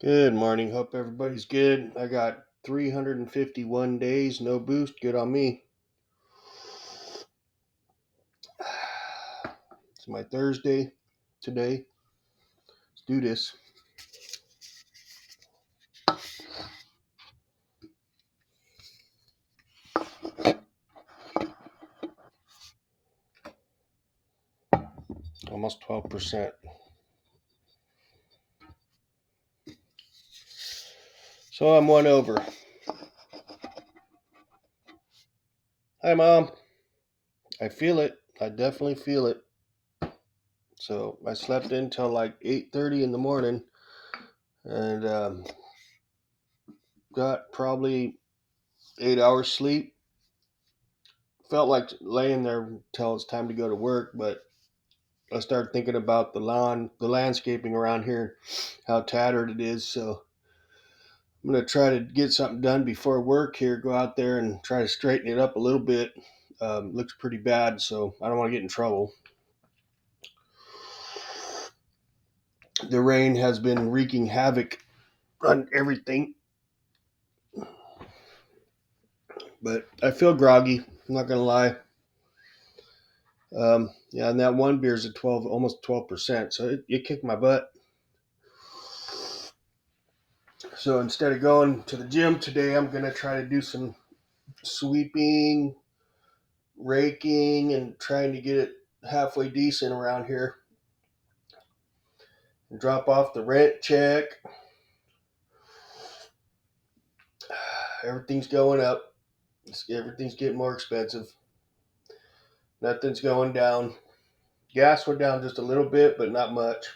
Good morning. Hope everybody's good. I got 351 days, no boost. Good on me. It's my Thursday today. Let's do this. Almost 12%. So I'm one over. Hi, Mom. I feel it. I definitely feel it. So I slept until like 8:30 in the morning and got probably 8 hours sleep. Felt like laying there until it's time to go to work, but I started thinking about the landscaping around here, how tattered it is. So I'm going to try to get something done before work here. Go out there and try to straighten it up a little bit. Looks pretty bad, so I don't want to get in trouble. The rain has been wreaking havoc on everything, but I feel groggy. I'm not going to lie. Yeah, and that one beer is at 12, almost 12%, so it kicked my butt. So instead of going to the gym today, I'm going to try to do some sweeping, raking, and trying to get it halfway decent around here. Drop off the rent check. Everything's going up. Everything's getting more expensive. Nothing's going down. Gas went down just a little bit, but not much.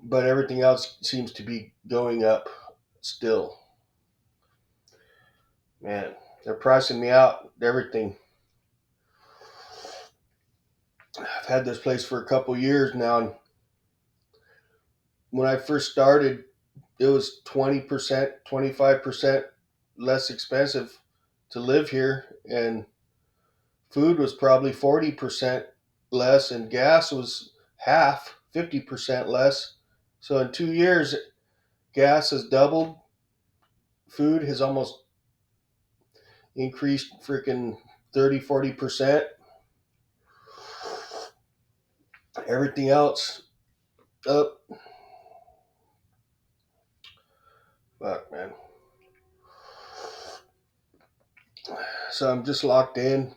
But everything else seems to be going up still. Man, they're pricing me out. Everything. I've had this place for a couple years now, and when I first started, it was 20%, 25% less expensive to live here, and food was probably 40% less, and gas was half, 50% less. So in 2 years, gas has doubled. Food has almost increased freaking 30, 40%. Everything else up. Fuck, man. So I'm just locked in.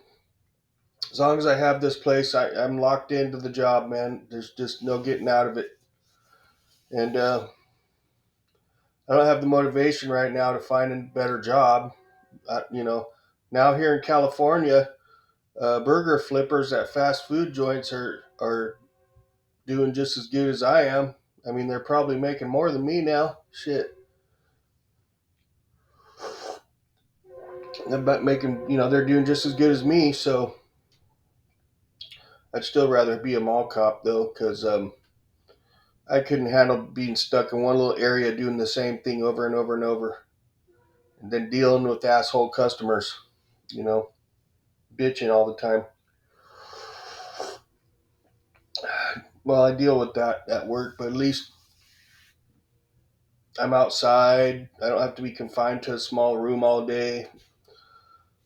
As long as I have this place, I'm locked into the job, man. There's just no getting out of it. And I don't have the motivation right now to find a better job. Now here in California, burger flippers at fast food joints are doing just as good as I am. I mean, they're probably making more than me now. Shit, they're making, they're doing just as good as me. So I'd still rather be a mall cop though, because I couldn't handle being stuck in one little area doing the same thing over and over and over, and then dealing with asshole customers, you know, bitching all the time. Well, I deal with that at work, but at least I'm outside. I don't have to be confined to a small room all day.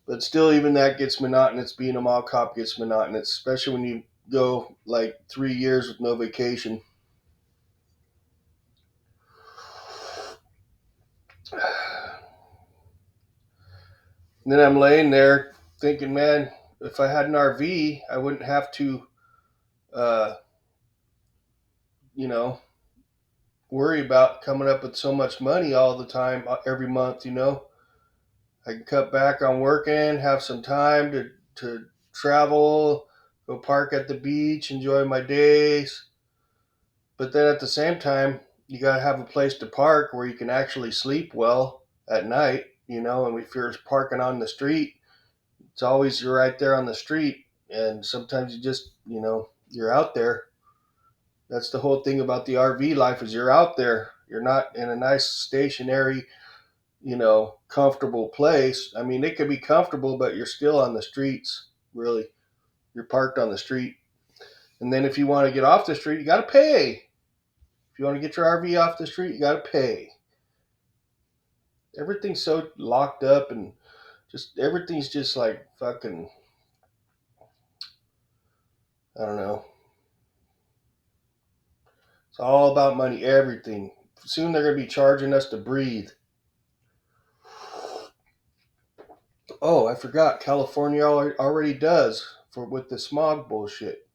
But still, even that gets monotonous. Being a mall cop gets monotonous, especially when you go like 3 years with no vacation. And then I'm laying there thinking, man, if I had an RV, I wouldn't have to, uh, you know, worry about coming up with so much money all the time, every month. I can cut back on working, have some time to travel, go park at the beach, enjoy my days. But then at the same time, you got to have a place to park where you can actually sleep well at night, and if you're parking on the street, it's always you're right there on the street. And sometimes you just, you're out there. That's the whole thing about the RV life is you're out there. You're not in a nice stationary, comfortable place. I mean, it could be comfortable, but you're still on the streets, really. You're parked on the street. And then if you want to get off the street, you got to pay. If you want to get your RV off the street, you got to pay. Everything's so locked up and just everything's just like fucking, I don't know. It's all about money, everything. Soon they're going to be charging us to breathe. Oh, I forgot. California already does for with the smog bullshit.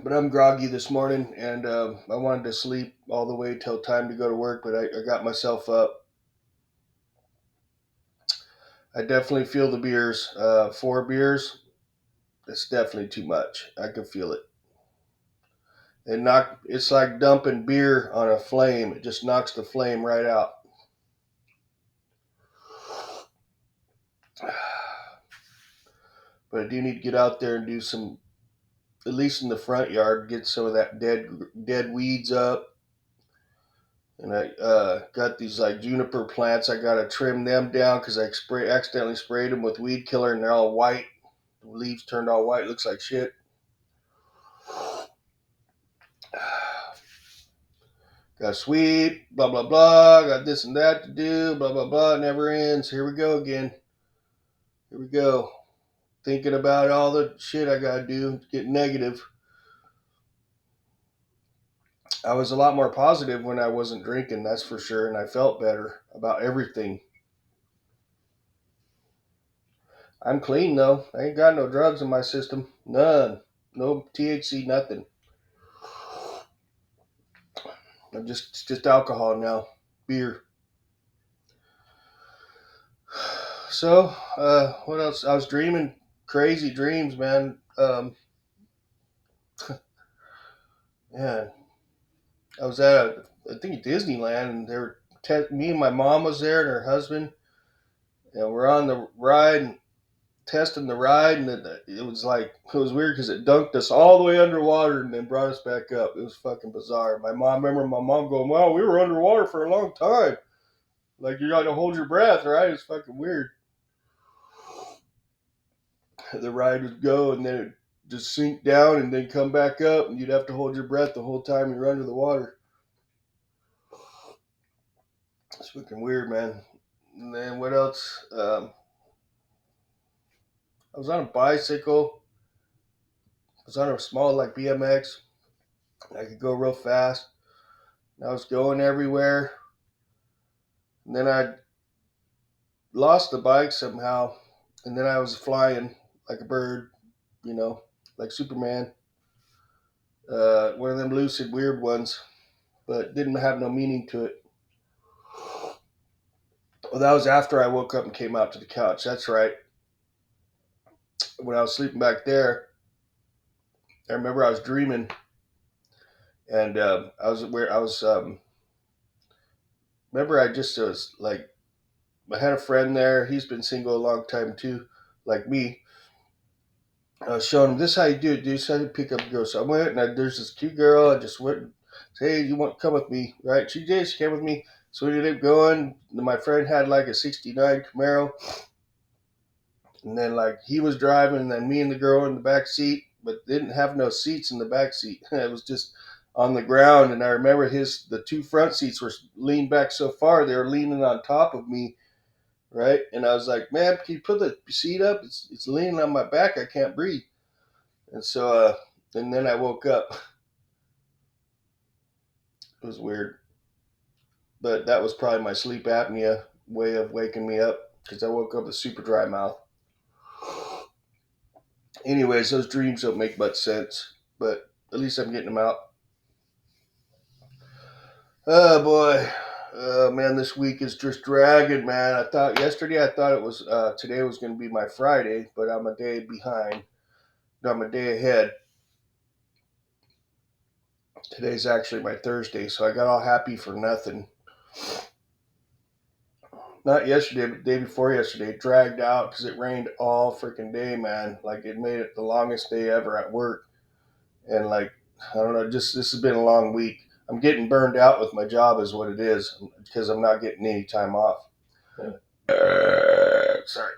But I'm groggy this morning, and I wanted to sleep all the way till time to go to work, but I got myself up. I definitely feel the beers. 4 beers, it's definitely too much. I can feel it. It's like dumping beer on a flame. It just knocks the flame right out. But I do need to get out there and do some, at least in the front yard, get some of that dead weeds up. And I got these like juniper plants. I gotta trim them down because I accidentally sprayed them with weed killer, and they're all white. The leaves turned all white. Looks like shit. Got sweep, blah blah blah. Got this and that to do, blah blah blah. It never ends. Here we go again. Here we go. Thinking about all the shit I gotta do to get negative. I was a lot more positive when I wasn't drinking, that's for sure, and I felt better about everything. I'm clean though. I ain't got no drugs in my system. None. No THC, nothing. I'm just alcohol now. Beer. So, what else? I was dreaming crazy dreams, man. Man, I was at I think Disneyland, and me and my mom was there, and her husband, and we're on the ride and testing the ride, and it was like it was weird because it dunked us all the way underwater and then brought us back up. It was fucking bizarre. Remember my mom going, "Wow, we were underwater for a long time. Like you got to hold your breath, right?" It's fucking weird. The ride would go and then it just sink down and then come back up, and you'd have to hold your breath the whole time you're under the water. It's fucking weird, man. And then what else? I was on a bicycle. I was on a small like BMX. I could go real fast. I was going everywhere. And then I lost the bike somehow. And then I was flying like a bird, you know, like Superman. One of them lucid weird ones, but didn't have no meaning to it. Well, that was after I woke up and came out to the couch. That's right. When I was sleeping back there, I remember I was dreaming, and I was. Remember, I just was like, I had a friend there. He's been single a long time too, like me. I was showing him this is how you do it, dude. This is how you pick up a girl. So I went and there's this cute girl. I just went and said, "Hey, you want to come with me?" Right? She did. She came with me. So we ended up going. My friend had like a '69 Camaro, and then like he was driving, and then me and the girl in the back seat, but didn't have no seats in the back seat. It was just on the ground. And I remember the two front seats were leaned back so far they were leaning on top of me, right? And I was like, "Man, can you put the seat up? It's leaning on my back. I can't breathe." And so, and then I woke up. It was weird, but that was probably my sleep apnea way of waking me up because I woke up with super dry mouth. Anyways, those dreams don't make much sense, but at least I'm getting them out. Oh boy, man, this week is just dragging, man. I thought it was today was going to be my Friday, but I'm a day behind. No, I'm a day ahead. Today's actually my Thursday, so I got all happy for nothing. Not yesterday, but the day before yesterday. It dragged out because it rained all freaking day, man. Like it made it the longest day ever at work, and like I don't know, just this has been a long week. I'm getting burned out with my job, is what it is, because I'm not getting any time off. Sorry.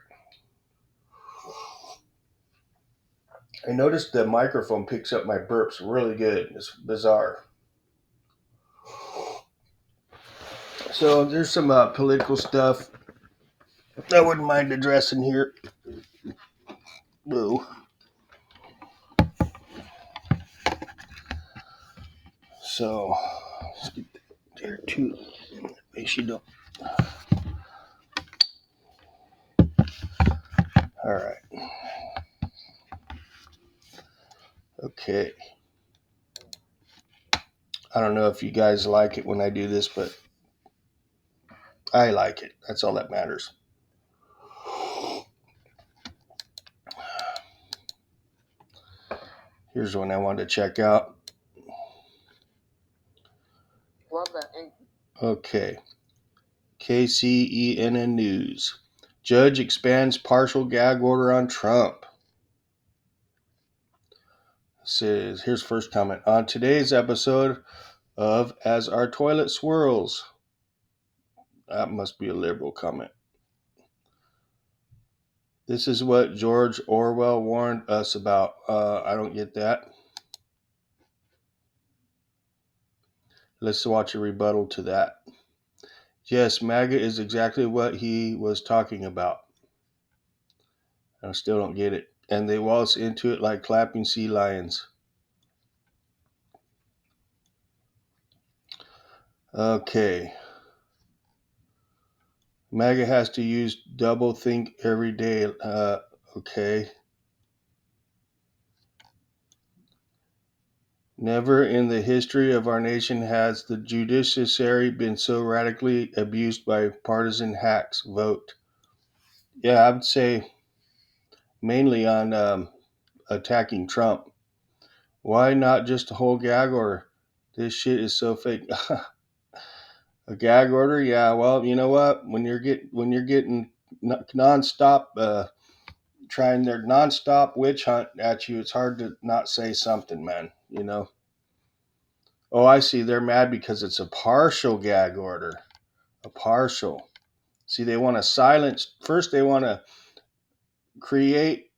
I noticed the microphone picks up my burps really good. It's bizarre. So there's some political stuff I wouldn't mind addressing here. Boo. So let's get there too. Make sure you don't. All right. Okay. I don't know if you guys like it when I do this, but I like it. That's all that matters. Here's one I wanted to check out. Love that. Okay. KCENN News. Judge expands partial gag order on Trump. Says, here's first comment. On today's episode of As Our Toilet Swirls. That must be a liberal comment. This is what George Orwell warned us about. I don't get that. Let's watch a rebuttal to that. Yes, MAGA is exactly what he was talking about. I still don't get it. And they waltz into it like clapping sea lions. Okay. MAGA has to use double think every day. Okay. Never in the history of our nation has the judiciary been so radically abused by partisan hacks. Vote. Yeah, I would say mainly on attacking Trump. Why not just a whole gag order? This shit is so fake. A gag order? Yeah. Well, you know what? When you're getting nonstop, trying their nonstop witch hunt at you, it's hard to not say something, man. You know. Oh, I see. They're mad because it's a partial gag order. A partial. See, they want to silence. First, they want to create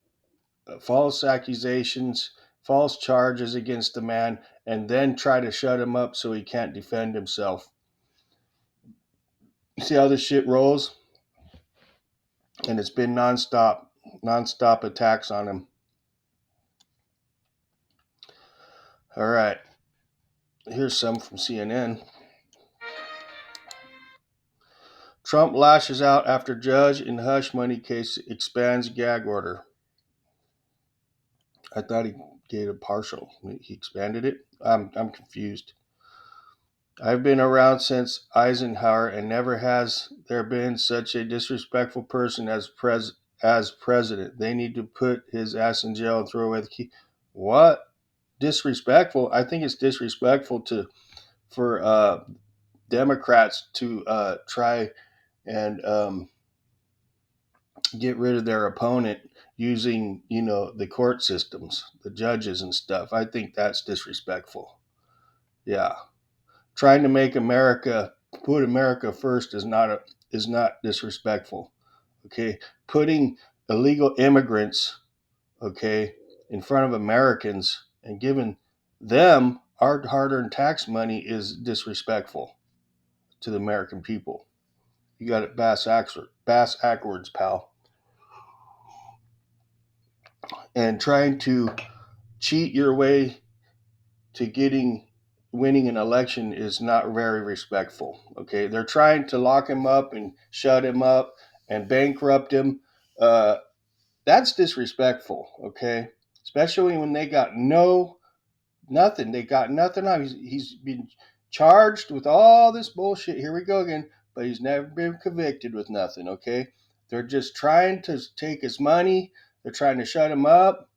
false accusations, false charges against the man, and then try to shut him up so he can't defend himself. See how this shit rolls? And it's been nonstop attacks on him. All right. Here's some from CNN. Trump lashes out after judge in hush money case expands gag order. I thought he gave a partial. He expanded it. I'm confused. I've been around since Eisenhower, and never has there been such a disrespectful person as president. They need to put his ass in jail and throw away the key. What? Disrespectful? I think it's disrespectful for Democrats to try and get rid of their opponent using, the court systems, the judges and stuff. I think that's disrespectful. Yeah. Trying to make put America first is not disrespectful. Okay, putting illegal immigrants, okay, in front of Americans and giving them our hard-earned tax money is disrespectful to the American people. You got it bass backwards, pal. And trying to cheat your way to winning an election is not very respectful. Okay, they're trying to lock him up and shut him up and bankrupt him. Uh, that's disrespectful. Okay, especially when they got nothing. They got nothing on. He's been charged with all this bullshit. Here we go again. But he's never been convicted with nothing. Okay, they're just trying to take his money. They're trying to shut him up,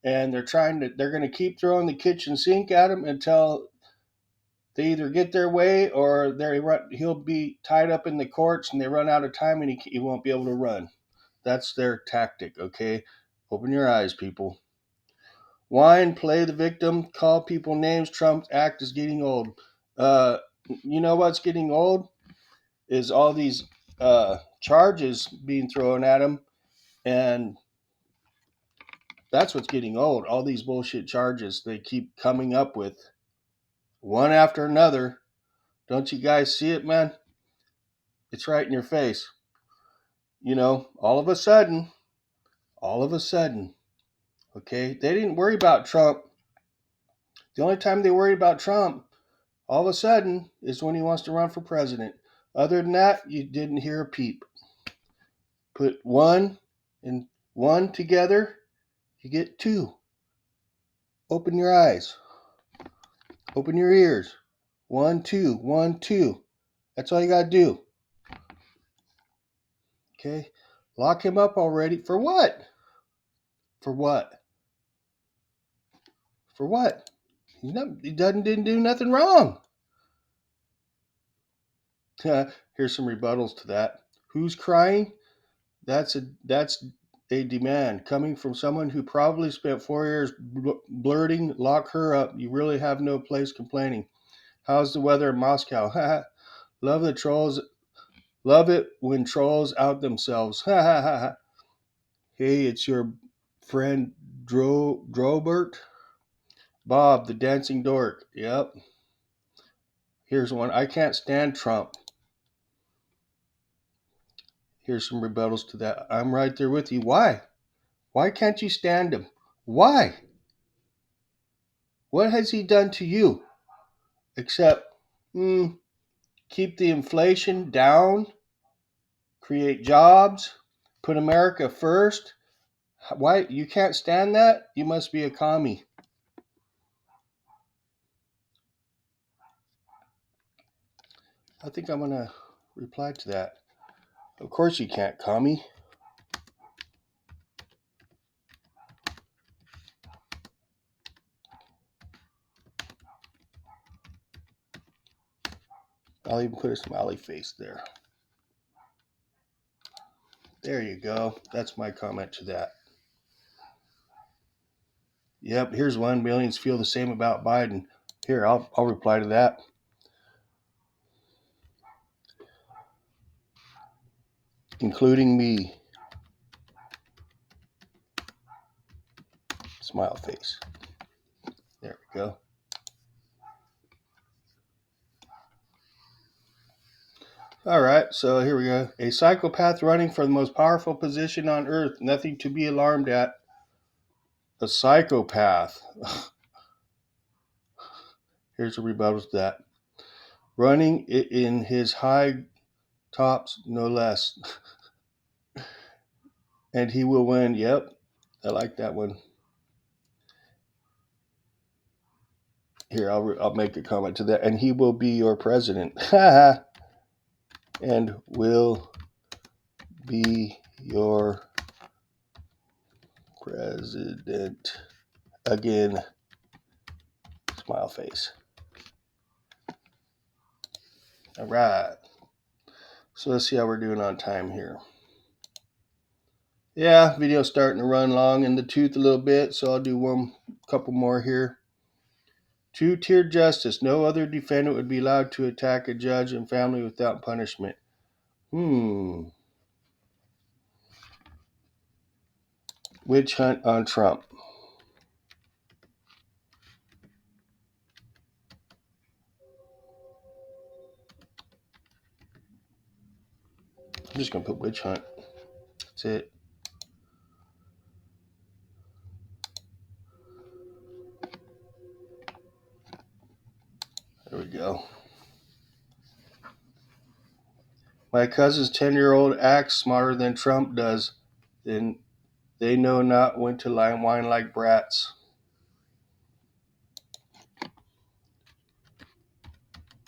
and they're going to keep throwing the kitchen sink at him until they either get their way or he'll be tied up in the courts and they run out of time and he won't be able to run. That's their tactic, okay? Open your eyes, people. Whine, play the victim, call people names. Trump's act is getting old. You know what's getting old? Is all these charges being thrown at him, and That's what's getting old. All these bullshit charges they keep coming up with, one after another. Don't you guys see it, man? It's right in your face. All of a sudden, okay, they didn't worry about Trump. The only time they worried about Trump, all of a sudden, is when he wants to run for president. Other than that, you didn't hear a peep. Put one and one together, you get two. Open your eyes. Open your ears. 1, 2, 1, 2. That's all you got to do. Okay? Lock him up already. For what? For what? For what? He didn't do nothing wrong. Here's some rebuttals to that. Who's crying? That's a demand coming from someone who probably spent 4 years blurting, lock her up. You really have no place complaining. How's the weather in Moscow? Love the trolls. Love it when trolls out themselves. Hey, it's your friend Drobert. Bob, the dancing dork. Yep. Here's one. I can't stand Trump. Here's some rebuttals to that. I'm right there with you. Why? Why can't you stand him? Why? What has he done to you? Except keep the inflation down, create jobs, put America first. Why? You can't stand that? You must be a commie. I think I'm going to reply to that. Of course you can't, commie. I'll even put a smiley face there. There you go. That's my comment to that. Yep, here's one. Millions feel the same about Biden. Here, I'll reply to that. Including me. Smile face. There we go. All right, so here we go. A psychopath running for the most powerful position on earth. Nothing to be alarmed at. A psychopath. Here's a rebuttal to that. Running in his high tops, no less. And he will win. Yep, I like that one. Here, I'll make a comment to that. And he will be your president. And will be your president again. Smile face. All right. So let's see how we're doing on time here. Yeah, video's starting to run long in the tooth a little bit, so I'll do one couple more here. Two-tier justice. No other defendant would be allowed to attack a judge and family without punishment. Witch hunt on Trump. I'm just going to put witch hunt. That's it. There we go. My cousin's 10-year-old acts smarter than Trump does. Then they know not when to whine like brats.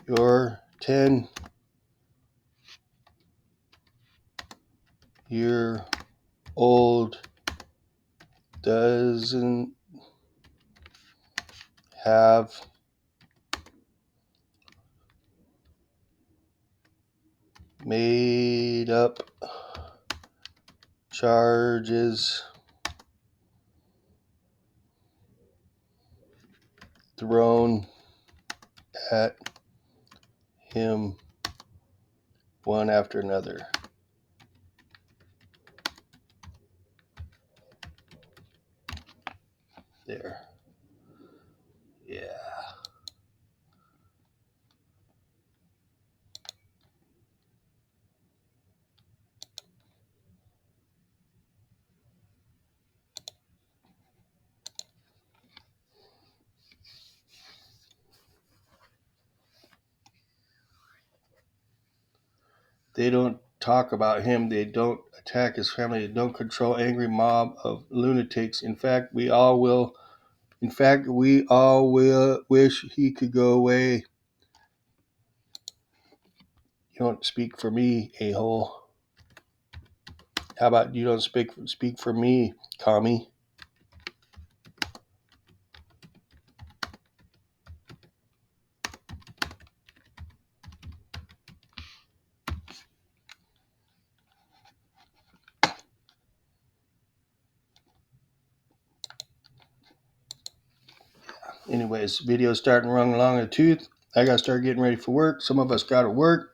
Your 10-year-old doesn't have made up charges thrown at him one after another. there. Yeah. They don't talk about him. They don't attack his family. They don't control angry mob of lunatics. In fact, we all will wish he could go away. You don't speak for me, a-hole. How about you don't speak for me, commie? Anyways, video's starting to run along the tooth. I gotta start getting ready for work. Some of us gotta work.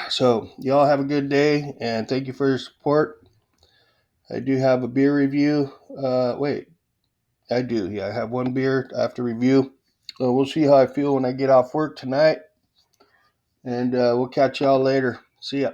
So y'all have a good day, and thank you for your support. I do have a beer review. I do. Yeah, I have one beer I have to review. So we'll see how I feel when I get off work tonight, and we'll catch y'all later. See ya.